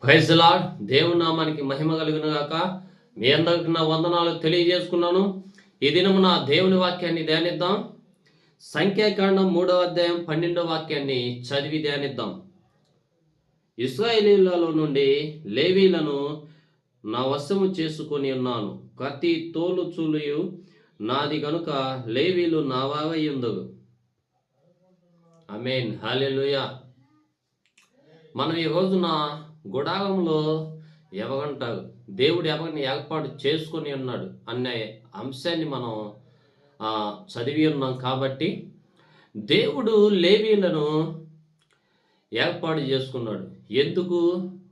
Praise the lord. దేవుని నామానికి మహిమ కలుగును గాక. మీ అందరికి నా వందనాలు తెలియజేసుకున్నాను. ఈ దినము నా దేవుని వాక్యాన్ని ధ్యానిద్దాం. సంఖ్యాకాండం 3వ అధ్యాయం 12వ వాక్యాన్ని చదివి ధ్యానిద్దాం. ఇశ్రాయేలీయులలో నుండి లేవీలను నా వశము చేసుకొని ఉన్నాను. ప్రతి తోలు చూలుయు నాది గనుక లేవీలు నావాగయుందురు. ఆమేన్. హల్లెలూయా. మనం ఈ రోజున గుడారంలో ఎవరంటారు, దేవుడు ఎవరిని ఏర్పాటు చేసుకొని ఉన్నాడు అనే అంశాన్ని మనం చదివి ఉన్నాం. కాబట్టి దేవుడు లేవీలను ఏర్పాటు చేసుకున్నాడు. ఎందుకు?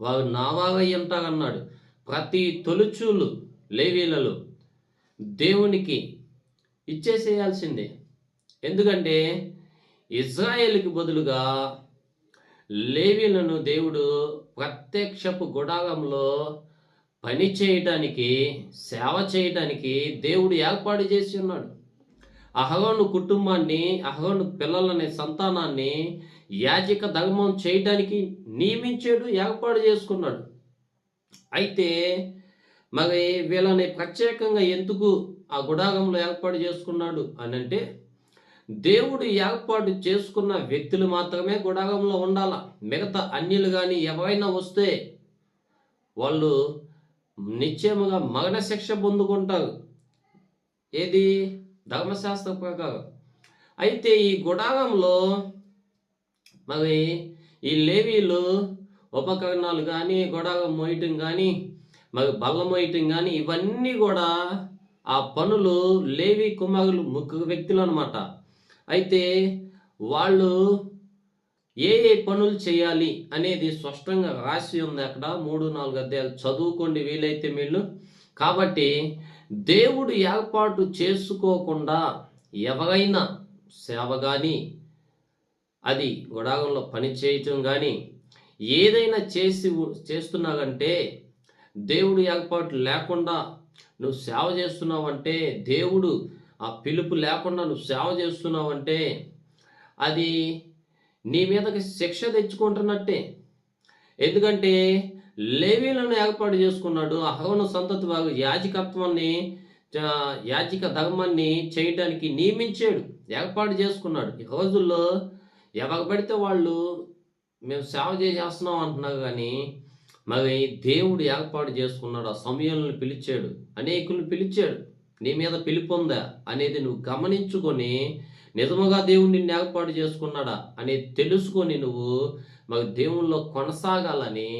వారు నావాగై ఉంటారన్నాడు. ప్రతి తొలుచూలు లేవీలలో దేవునికి ఇచ్చేసేయాల్సిందే. ఎందుకంటే ఇజ్రాయేలుకి బదులుగా లేవీలను దేవుడు ప్రత్యక్షపు గుడారంలో పని చేయటానికి, సేవ చేయటానికి దేవుడు ఏర్పాటు చేసి ఉన్నాడు. అహరోను కుటుంబాన్ని, అహరోను పిల్లలనే సంతానాన్ని యాజక ధర్మం చేయటానికి నియమించాడు, ఏర్పాటు చేసుకున్నాడు. అయితే మరి వీళ్ళని ప్రత్యేకంగా ఎందుకు ఆ గుడారంలో ఏర్పాటు చేసుకున్నాడు అని అంటే, దేవుడు ఏర్పాటు చేసుకున్న వ్యక్తులు మాత్రమే గుడారంలో ఉండాల. మిగతా అన్యులు కానీ ఎవరైనా వస్తే వాళ్ళు నిశ్చయముగా మరణ శిక్ష పొందుకుంటారు. ఏది? ధర్మశాస్త్ర ప్రకారం. అయితే ఈ గుడారంలో మరి ఈ లేవీలు ఉపకరణాలు కానీ, గుడారం మోయటం కానీ, మరి బల్ల మోయటం కానీ, ఇవన్నీ కూడా ఆ పనులు లేవి కుమారులు ముగ్గురు వ్యక్తులు అన్నమాట. అయితే వాళ్ళు ఏ పనులు చేయాలి అనేది స్పష్టంగా రాసి ఉంది. అక్కడ 3-4 అధ్యాయాలు చదువుకోండి వీలైతే మీరు. కాబట్టి దేవుడు ఏర్పాటు చేసుకోకుండా ఎవరైనా సేవ కానీ, అది గుడారంలో పని చేయటం కానీ, ఏదైనా చేస్తున్నావంటే, దేవుడు ఏర్పాటు లేకుండా నువ్వు సేవ చేస్తున్నావంటే, దేవుడు ఆ పిలుపు లేకుండా నువ్వు సేవ చేస్తున్నావంటే, అది నీ మీదకి శిక్ష తెచ్చుకుంటున్నట్టే. ఎందుకంటే లేవీలను ఏర్పాటు చేసుకున్నాడు. అహరోను సంతతి వారు యాజకత్వాన్ని, యాజక ధర్మాన్ని చేయటానికి నియమించాడు, ఏర్పాటు చేసుకున్నాడు. ఈ రోజుల్లో ఎవరు పడితే వాళ్ళు మేము సేవ చేసేస్తున్నాం అంటున్నారు. కానీ మరి దేవుడు ఏర్పాటు చేసుకున్నాడు. ఆ సమయంలో పిలిచాడు, అనేకులను పిలిచాడు. నీ మీద పిలుపు ఉందా అనేది నువ్వు గమనించుకొని, నిజముగా దేవుడు నిన్ను ఏర్పాటు చేసుకున్నాడా అనేది తెలుసుకొని నువ్వు మరి దేవుళ్ళలో కొనసాగాలని